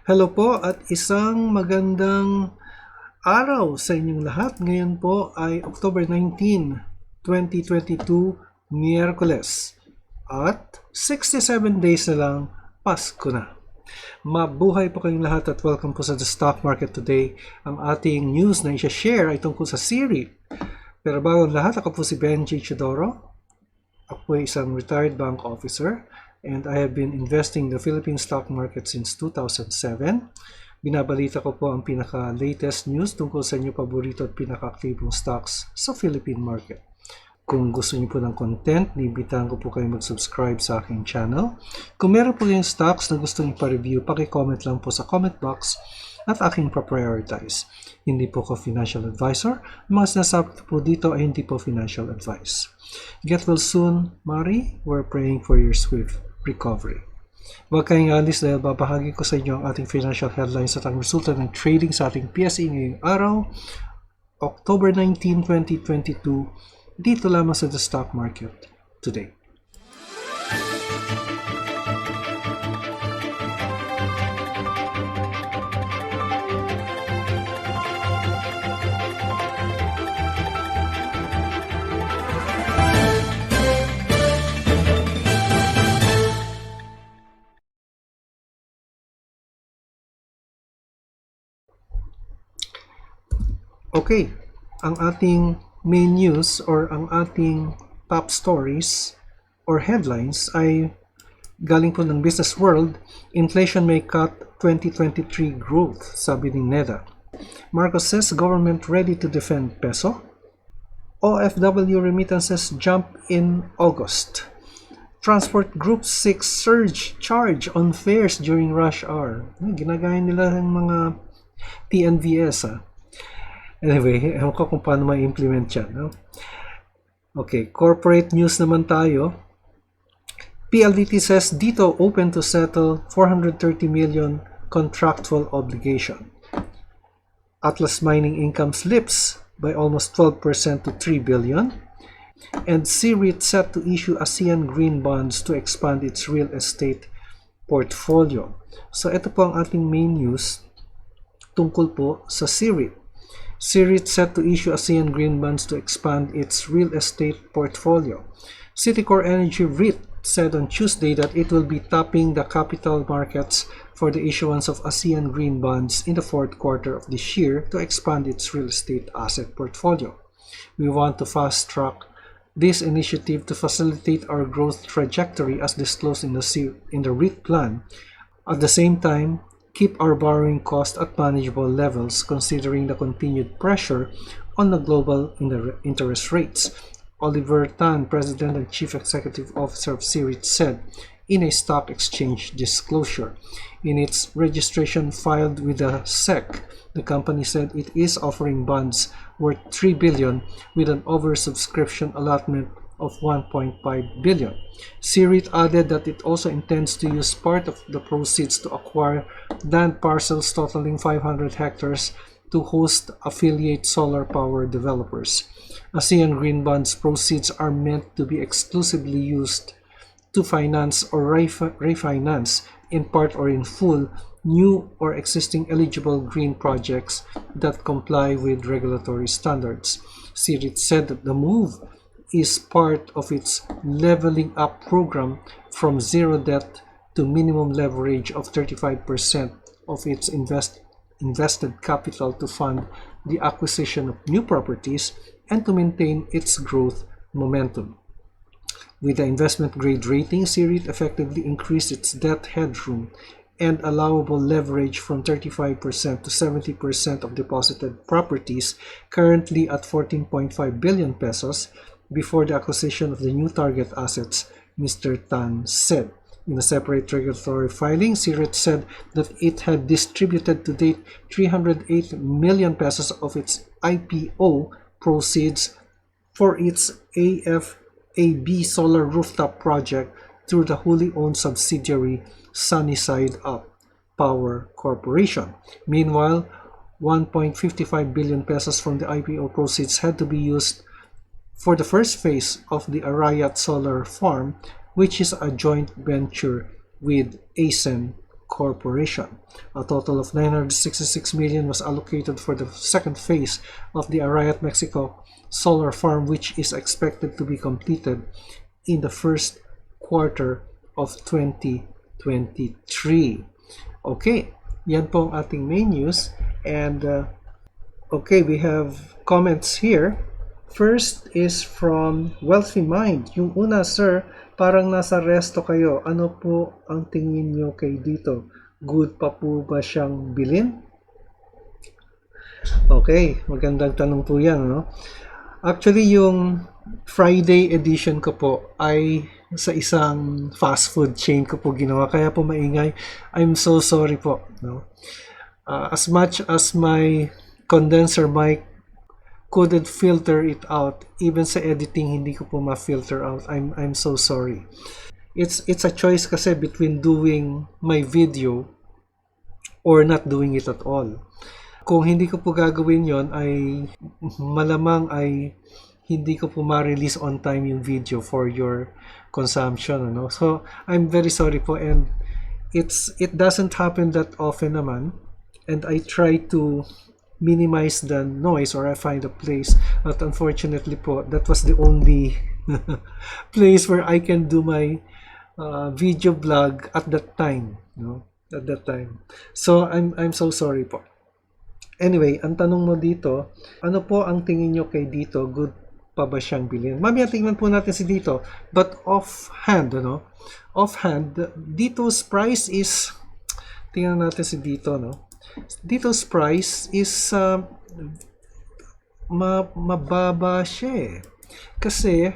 Hello po at isang magandang araw sa inyong lahat. Ngayon po ay October 19, 2022, Miyerkules. At 67 days na lang, Pasko na. Mabuhay po kayong lahat at welcome po sa The Stock Market Today. Ang ating news na i-share ay tungkol sa Siri. Pero bago ang lahat, ako po si Benji Chidoro. Ako po ay isang retired bank officer. And I have been investing in the Philippine stock market since 2007. Binabalita ko po ang pinaka-latest news tungkol sa inyong paborito at pinaka-aktibong stocks sa Philippine market. Kung gusto niyo po ng content, niimbitahan ko po kayo mag-subscribe sa aking channel. Kung meron po kayong stocks na gusto niyo pa-review, paki-comment lang po sa comment box at aking pa-prioritize. Hindi po ko financial advisor. Ang mga sinasabi po dito ay hindi po financial advice. Get well soon, Mari. We're praying for your swift recovery. Huwag kayong alis dahil babahagi ko sa inyo ang ating financial headlines at ang resulta ng trading sa ating PSE ngayong araw, October 19, 2022, dito lamang sa The Stock Market Today. Okay, ang ating main news or ang ating top stories or headlines ay galing po ng Business World. Inflation may cut 2023 growth, sabi ni NEDA. Marcos says government ready to defend peso. OFW remittances jump in August. Transport groups seek surge charge on fares during rush hour. Ginagaya nila ng mga TNVS. Anyway, ewan ko kung paano ma-implement yan. No? Okay, corporate news naman tayo. PLDT says dito open to settle 430 million contractual obligation. Atlas Mining income slips by almost 12% to 3 billion. And CREIT set to issue ASEAN green bonds to expand its real estate portfolio. So ito po ang ating main news tungkol po sa CREIT. CREIT set to issue ASEAN green bonds to expand its real estate portfolio. Citicorp Energy REIT said on Tuesday that it will be tapping the capital markets for the issuance of ASEAN green bonds in the fourth quarter of this year to expand its real estate asset portfolio. We want to fast-track this initiative to facilitate our growth trajectory as disclosed in the REIT plan. At the same time, keep our borrowing cost at manageable levels considering the continued pressure on the global interest rates, Oliver Tan, President and Chief Executive Officer of CREIT, said in a stock exchange disclosure. In its registration filed with the SEC, the company said it is offering bonds worth 3 billion with an oversubscription allotment of 1.5 billion. CREIT added that it also intends to use part of the proceeds to acquire land parcels totaling 500 hectares to host affiliate solar power developers. ASEAN Green Bonds proceeds are meant to be exclusively used to finance or refinance in part or in full new or existing eligible green projects that comply with regulatory standards. CREIT said that the move is part of its leveling up program from zero debt to minimum leverage of 35% of its invested capital to fund the acquisition of new properties and to maintain its growth momentum. With the investment grade rating, CREIT effectively increased its debt headroom and allowable leverage from 35% to 70% of deposited properties, currently at 14.5 billion pesos, before the acquisition of the new target assets, Mr. Tan said. In a separate regulatory filing, CREIT said that it had distributed to date 308 million pesos of its IPO proceeds for its AFAB solar rooftop project through the wholly owned subsidiary Sunnyside Up Power Corporation. Meanwhile, 1.55 billion pesos from the IPO proceeds had to be used for the first phase of the Arayat Solar Farm, which is a joint venture with ACEN Corporation. A total of 966 million was allocated for the second phase of the Arayat, Mexico solar farm, which is expected to be completed in the first quarter of 2023. Okay, yan po ang ating main news. And okay, we have comments here. First is from Wealthy Mind. Yung una, sir, parang nasa resto kayo. Ano po ang tingin nyo kay dito? Good pa po ba siyang bilhin? Okay, magandang tanong po yan, no? Actually, yung Friday edition ko po ay sa isang fast food chain ko po ginawa. Kaya po maingay. I'm so sorry po, no? As much as my condenser mic couldn't filter it out, even sa editing hindi ko po ma-filter out. I'm so sorry. It's a choice kasi between doing my video or not doing it at all. Kung hindi ko po gagawin yon, ay malamang ay hindi ko po ma-release on time yung video for your consumption, ano? So I'm very sorry po, and it doesn't happen that often naman, and I try to minimize the noise, or I find a place, but unfortunately po, that was the only place where I can do my video blog at that time, no? At that time. So I'm so sorry po. Anyway, ang tanong mo dito, ano po ang tingin nyo kay dito? Good pa ba siyang bilhin? Mamaya tingnan po natin si dito. But offhand, ano? Offhand, dito's price is, tingnan natin si dito, no? Dito's price is mababa siya eh. Kasi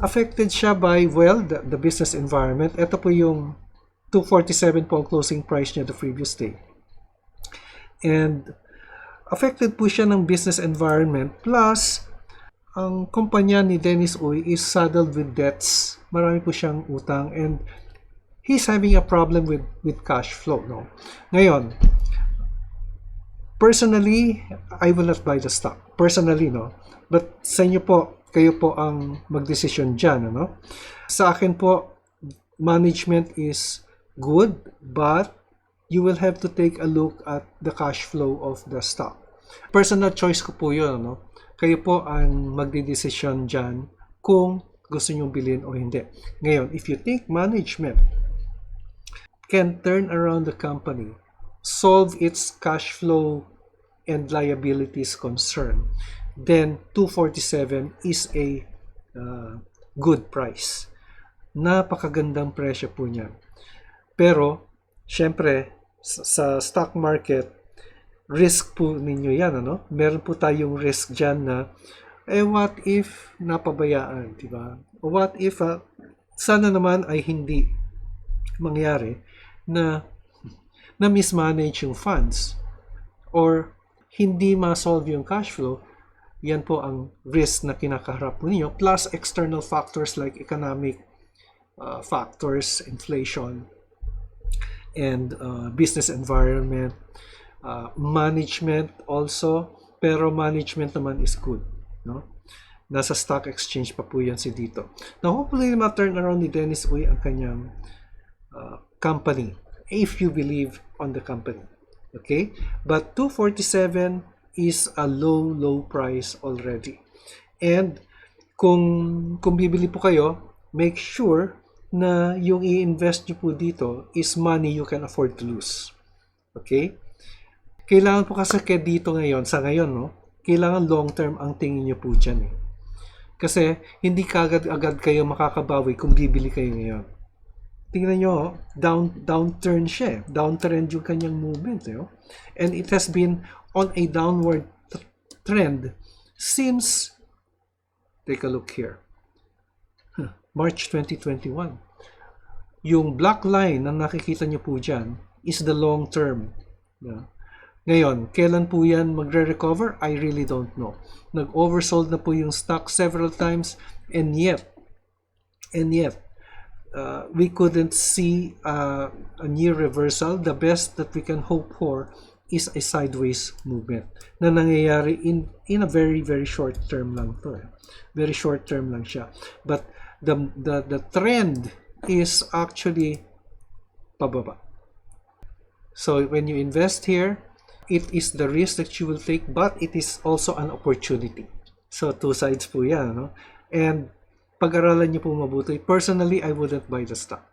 affected siya by, well, the business environment. Ito po yung 247 po ang closing price niya the previous day. And affected po siya ng business environment, plus ang kumpanya ni Dennis Uy is saddled with debts. Marami po siyang utang, and he's having a problem with cash flow, no? Ngayon, personally, I will not buy the stock. Personally, no? But sa inyo po, kayo po ang magdesisyon dyan, ano? Sa akin po, management is good, but you will have to take a look at the cash flow of the stock. Personal choice ko po yun, no? Kayo po ang magdidesisyon dyan kung gusto nyo bilhin o hindi. Ngayon, if you think management can turn around the company, solve its cash flow and liabilities concern, then 247 is a good price. Napakagandang presyo po niyan. Pero, syempre, sa stock market, risk po ninyo yan, ano? Meron po tayong risk dyan na, what if napabayaan, di ba? What if, sana naman ay hindi mangyari na mismanage yung funds or hindi ma-solve yung cash flow. Yan po ang risk na kinakaharap ninyo, plus external factors like economic factors, inflation, and business environment, management also, pero management naman is good, no? Nasa stock exchange pa po yan si dito. Now, hopefully, ma-turn around ni Dennis Uy ang kanyang company, if you believe on the company. Okay? But 247 is a low price already. And kung bibili po kayo, make sure na yung i-invest nyo po dito is money you can afford to lose. Okay? Kailangan po kasi kaya dito ngayon, sa ngayon, no? Kailangan long term ang tingin nyo po dyan. Eh. Kasi hindi kagad-agad kayo makakabawi kung bibili kayo ngayon. Tingnan nyo, downturn siya. Downtrend yung kanyang movement. Eh, and it has been on a downward trend since, take a look here, March 2021. Yung black line na nakikita nyo po dyan is the long term. Yeah. Ngayon, kailan po yan magre-recover? I really don't know. Nag-oversold na po yung stock several times, and yet, we couldn't see a near reversal. The best that we can hope for is a sideways movement na nangyayari in a very, very short term lang to. Very short term lang siya. But the trend is actually pababa. So when you invest here, it is the risk that you will take, but it is also an opportunity. So two sides po yan, no? And pag-aralan niyo po mabuti. Personally, I wouldn't buy the stock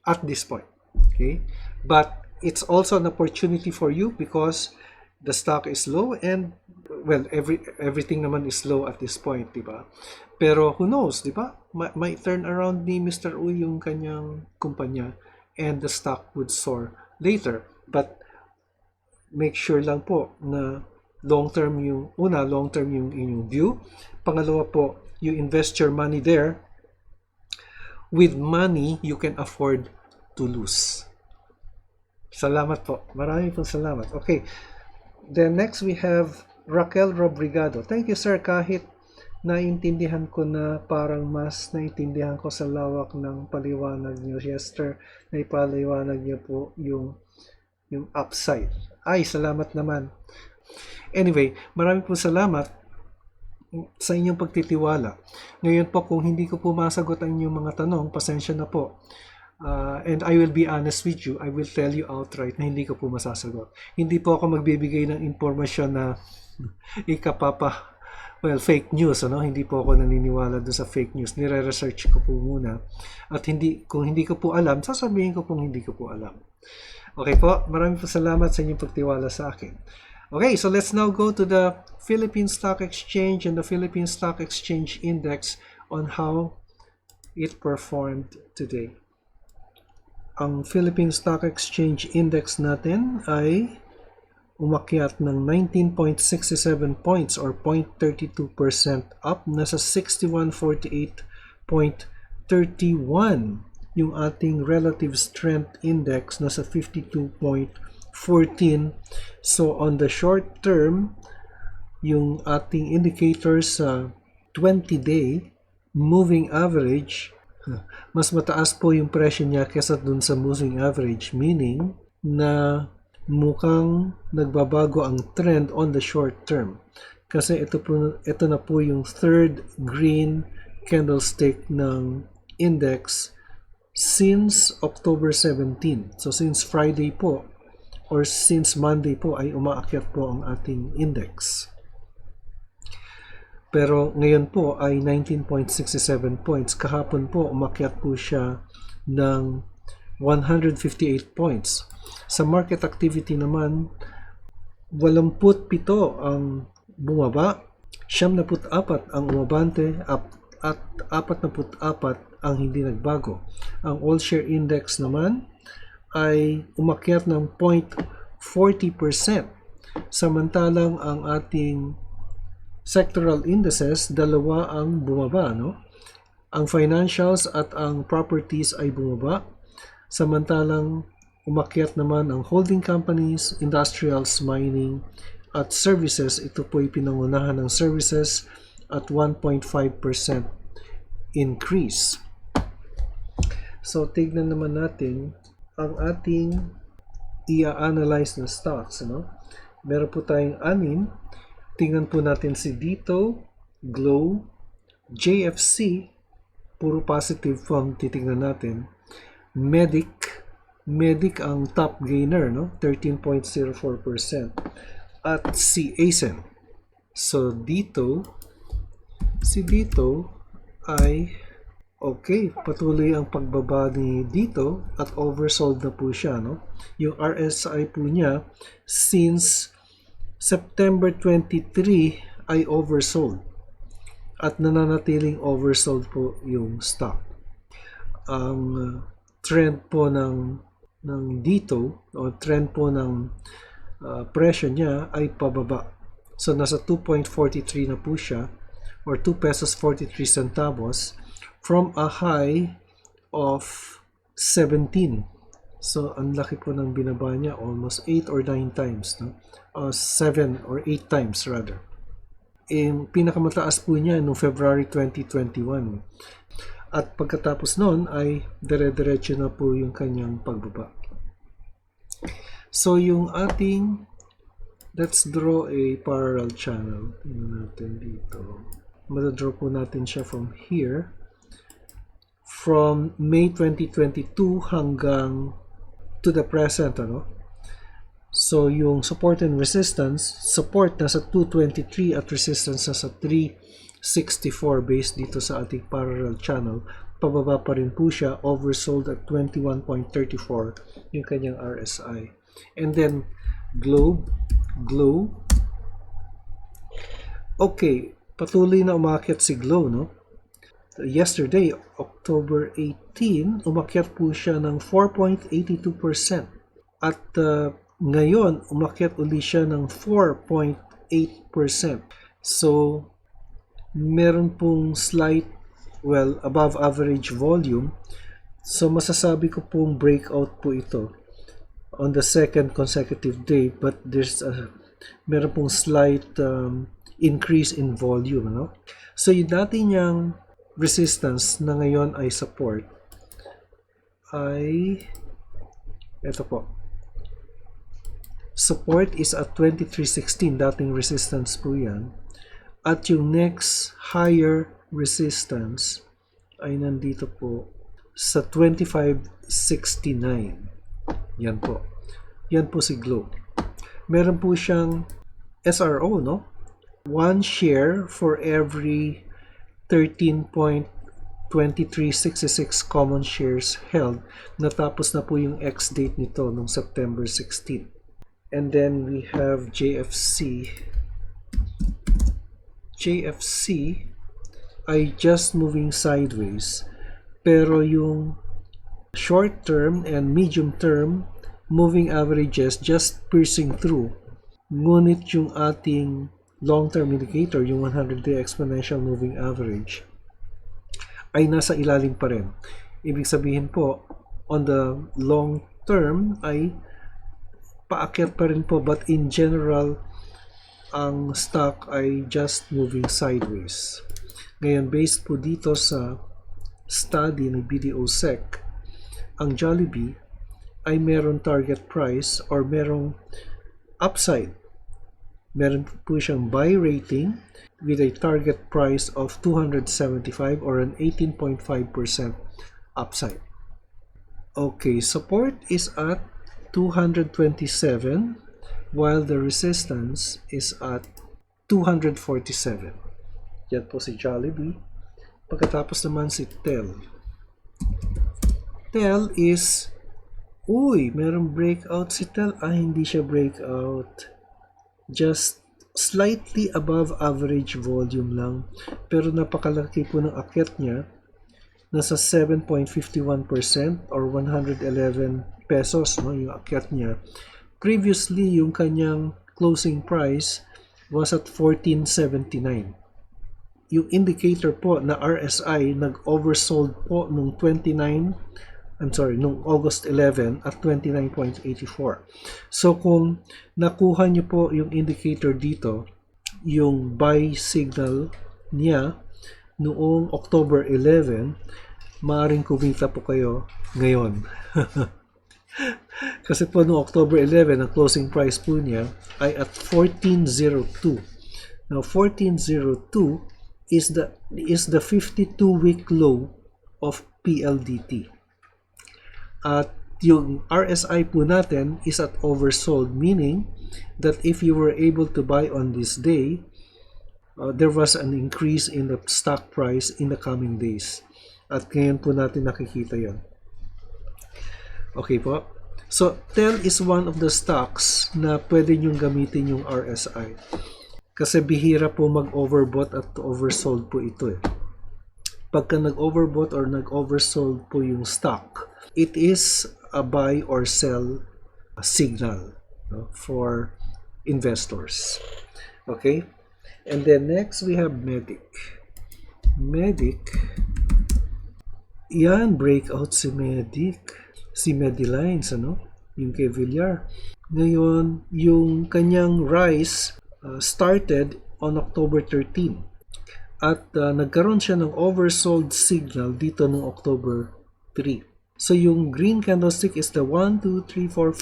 at this point. Okay? But it's also an opportunity for you because the stock is low and well, everything naman is low at this point, di ba? Pero who knows, di ba? May turn around ni Mr. Uy yung kanyang kumpanya and the stock would soar later. But make sure lang po na long-term yung inyong view. Pangalawa po, you invest your money there with money you can afford to lose. Salamat po. Maraming pong salamat. Okay. Then next we have Raquel Robrigado. Thank you, sir. Kahit naintindihan ko na parang mas naintindihan ko sa lawak ng paliwanag niyo. Yes, sir. Naipaliwanag niyo po yung upside. Ay, salamat naman. Anyway, maraming po salamat sa inyong pagtitiwala. Ngayon po, kung hindi ko po masagot ang inyong mga tanong, pasensya na po. And I will be honest with you, I will tell you outright na hindi ko po masasagot. Hindi po ako magbibigay ng impormasyon na fake news, ano? Hindi po ako naniniwala doon sa fake news. Nire-research ko po muna. At kung hindi ko po alam, sasabihin ko pong hindi ko po alam. Okay po, maraming po salamat sa inyong pagtiwala sa akin. Okay, so let's now go to the Philippine Stock Exchange and the Philippine Stock Exchange Index on how it performed today. Ang Philippine Stock Exchange Index natin ay umakyat ng 19.67 points or 0.32% up. Nasa 6148.31. Yung ating Relative Strength Index nasa 52.14. So on the short term, yung ating indicators sa 20-day moving average, mas mataas po yung presyo niya kesa dun sa moving average, meaning na mukhang nagbabago ang trend on the short term. Kasi ito na po yung third green candlestick ng index since October 17. So since Friday po or since Monday po ay umaakyat po ang ating index. Pero ngayon po ay 19.67 points. Kahapon po umakyat po siya ng 158 points. Sa market activity naman, 87 ang bumaba, 74 ang umabante at 44 ang hindi nagbago. Ang All Share Index naman ay umakyat ng 0.40%. Samantalang ang ating sectoral indices, dalawa ang bumaba, no? Ang financials at ang properties ay bumaba. Samantalang umakyat naman ang holding companies, industrials, mining, at services. Ito po ay pinangunahan ng services at 1.5% increase. So, tignan naman natin ang ating i-analyze na stocks, no? Meron po tayong 6. Tingnan po natin si Dito, Glow, JFC, puro positive form titingnan natin. Medic ang top gainer, no? 13.04%. At si ACEN. So si Dito ay okay, patuloy ang pagbaba ni Dito at oversold na po siya, no? Yung RSI po niya since September 23 ay oversold at nananatiling oversold po yung stock. Ang trend po ng Dito o trend po ng presyo niya ay pababa. So nasa 2.43 na po siya or 2 pesos 43 centavos from a high of 17. So ang laki po ng binaba niya, almost 8 or 9 times, no? 7 or 8 times rather. Pinakamataas po niya noong February 2021. At pagkatapos noon ay dire-diretso na po yung kanyang pagbaba. So yung ating, let's draw a parallel channel. Tingnan natin dito. Madadraw po natin siya from here. From May 2022 hanggang to the present, ano? So yung support and resistance, support nasa 223 at resistance nasa 364 based dito sa ating parallel channel. Pababa pa rin po siya, oversold at 21.34 yung kanyang RSI. And then globe. Okay, patuloy na umakyat si Glow, no? Yesterday, October 18, umakyat po siya ng 4.82%. At ngayon, umakyat uli siya ng 4.8%. So, meron pong slight, well, above average volume. So, masasabi ko pong breakout po ito on the second consecutive day, but there's meron pong slight increase in volume, no? So, yung dati niyang resistance na ngayon ay support ay ito po. Support is at 2316, dating resistance po yan. At yung next higher resistance ay nandito po sa 2569. Yan po. Yan po si Glow. Meron po siyang SRO, no? 1 share for every 13.2366 common shares held. Natapos na po yung ex-date nito noong September 16. And then we have JFC. JFC ay just moving sideways. Pero yung short term and medium term moving averages just piercing through. Ngunit yung ating long-term indicator, yung 100-day exponential moving average, ay nasa ilalim pa rin. Ibig sabihin po, on the long term ay paakyat pa rin po, but in general, ang stock ay just moving sideways. Ngayon, based po dito sa study ng BDO-SEC, ang Jollibee ay meron target price or merong upside. Meron po siyang buy rating with a target price of 275 or an 18.5% upside. Okay, support is at 227 while the resistance is at 247. Yan po si Jollibee. Pagkatapos naman si TEL. TEL is, merong breakout si TEL. Hindi siya breakout. Just slightly above average volume lang. Pero napakalaki po ng akyat niya. Nasa 7.51% or 111 pesos, no, yung akyat niya. Previously, yung kanyang closing price was at 14.79. Yung indicator po na RSI nag-oversold po nung nung August 11 at 29.84. So kung nakuha niyo po yung indicator dito, yung buy signal niya noong October 11, maaaring kumita po kayo ngayon. Kasi po noong October 11, ang closing price po niya ay at 1402. Now 1402 is the 52-week low of PLDT. At yung RSI po natin is at oversold, meaning that if you were able to buy on this day, there was an increase in the stock price in the coming days. At ngayon po natin nakikita yan. Okay po. So, TEL is one of the stocks na pwede nyong gamitin yung RSI. Kasi bihira po mag-overbought at oversold po ito eh. Pagka nag-overbought or nag-oversold po yung stock, it is a buy or sell signal, no, for investors. Okay? And then next we have Medic. Medic. Yan, breakout si Medic. Si Medilines, ano? Yung kay Villar. Ngayon, yung kanyang rise started on October 13. At nagkaroon siya ng oversold signal dito noong October 3. So yung green candlestick is the 1, 2, 3, 4,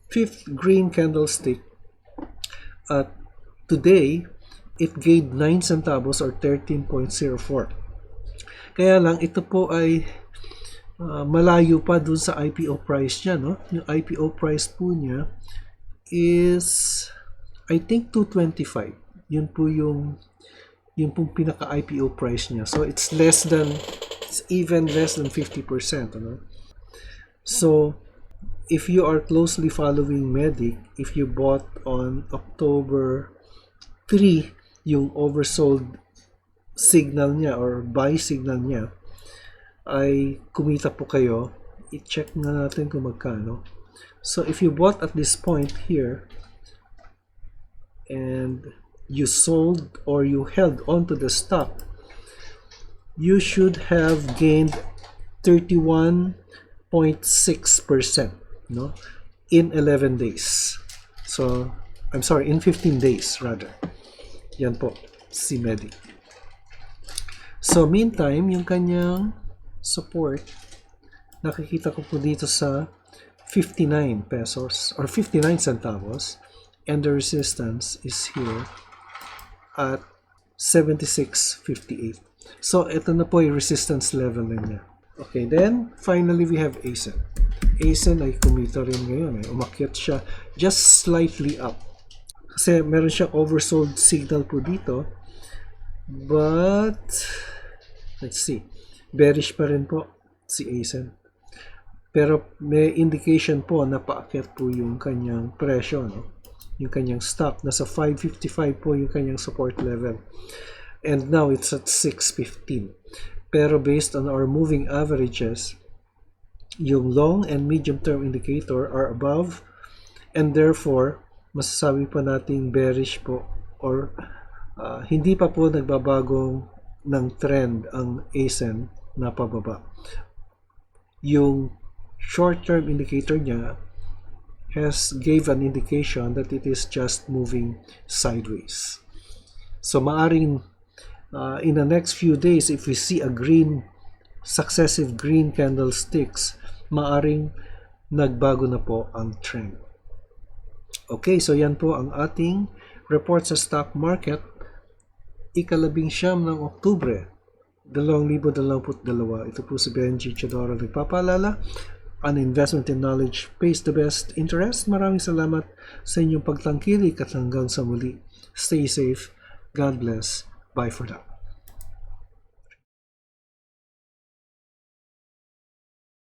fifth green candlestick. At today, it gained 9 centavos or 13.04. Kaya lang, ito po ay malayo pa dun sa IPO price niya, no? Yung IPO price po niya is, I think, 225. Yun po yung pong pinaka-IPO price niya. So, it's even less than 50%, ano? So, if you are closely following Medic, if you bought on October 3, yung oversold signal niya or buy signal niya, ay kumita po kayo. I-check na natin kung magkano. So, if you bought at this point here, and you sold or you held onto the stock, you should have gained 31.6%, no, in 11 days. So, I'm sorry, in 15 days rather. Yan po, si Medi. So, meantime, yung kanyang support, nakikita ko po dito sa 59 pesos or 59 centavos, and the resistance is here at 76.58. So, ito na po yung resistance level niya. Okay, then, finally, we have ACEN. ACEN ay kumita rin ngayon. Umakyat siya just slightly up. Kasi meron siyang oversold signal po dito. But, let's see. Bearish pa rin po si ACEN. Pero may indication po na paakyat po yung kanyang presyo, no? Yung kanyang stock. Nasa 555 po yung kanyang support level. And now it's at 615. Pero based on our moving averages, yung long and medium term indicator are above, and therefore masasabi pa nating bearish po or hindi pa po nagbabagong ng trend ang ACEN na pababa. Yung short-term indicator niya gave an indication that it is just moving sideways. So maaring in the next few days, if we see successive green candlesticks, maaring nagbago na po ang trend. Okay, so yan po ang ating report sa stock market. Ika-19 ng Oktubre, 2022. Ito po si Benji Chidoro nagpapaalala. An investment in knowledge pays the best interest. Maraming salamat sa inyong pagtangkilik at hanggang sa muli. Stay safe. God bless. Bye for now.